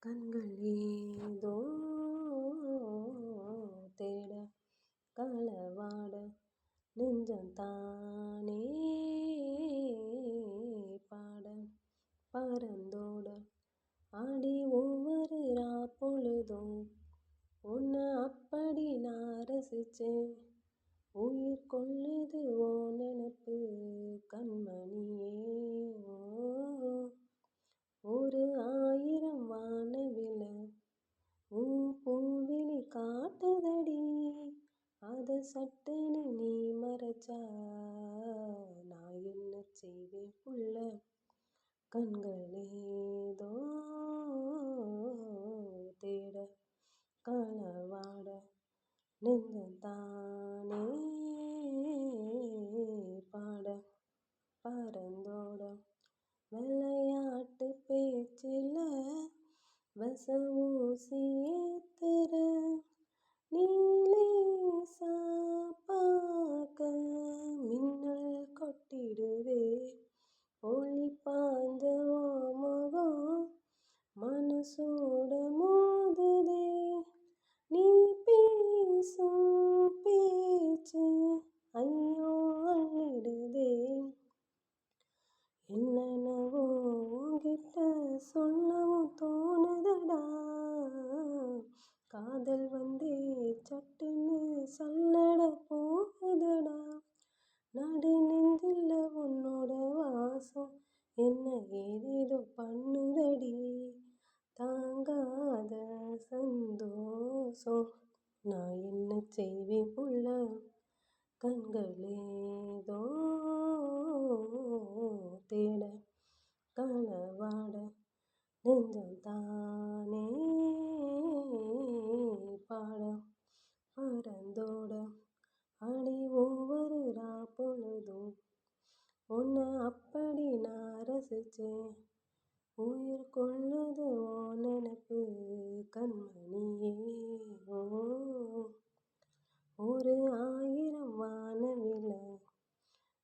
கண்கள் ஏதோ தேட களவாட நெஞ்சம் தானே பாட பறந்தோட ஆடி ஒவ்வொரு பொழுதும் உன்னை அப்படி நான் ரசிச்சேன். உயிர் கொள்ளுது ஓ நினப்பு கண்மணியே. ஓ ஒரு 1000 வானவில்ல உன் பூவிழி காட்டுதடி. அத சட்டுன்னு நீ மறைச்சா நான் என்ன செய்வேன் புள்ள. கண்கள் ஏதோ தேட களவாட நெஞ்சம் தானே பாட பறந்தோட விளையாட்டு பேச்சில் விஷமூசி ஏத்துற நீலேசா பார்க்க மின்னல் கொட்டிடுதே. ஒளி பாய்ந்த ஓ முகம் மனசோட மோதுதே. நீ பேசும் பேச்சு ஐயோ அள்ளிடுதே. என்னென்னவோ உன்கிட்ட சொல்லவும் தோணுதடா. காதல் வந்தே சட்டுன்னு சல்லட போகுதடா. நடு நெஞ்சில் உன்னோட வாசம் என்ன ஏதேதோ பண்ணுதடி. தாங்காத சந்தோஷம் நான் என்ன செய்வேன் புள்ள. கண்கள் ஏதோ தேட களவாட நெஞ்சம் தானே பாட பறந்தோட அடி ஒவ்வொரு பொழுதும் உன்னை அப்படி நான் ரசிச்சேன். உயிர் கொள்ளுது ஓ நினப்பு கண்மணியே. ஓ ஒரு 1000 வானவில்ல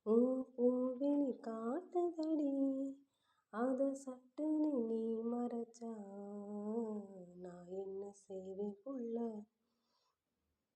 உன் பூவிழி காட்டுதடி. அத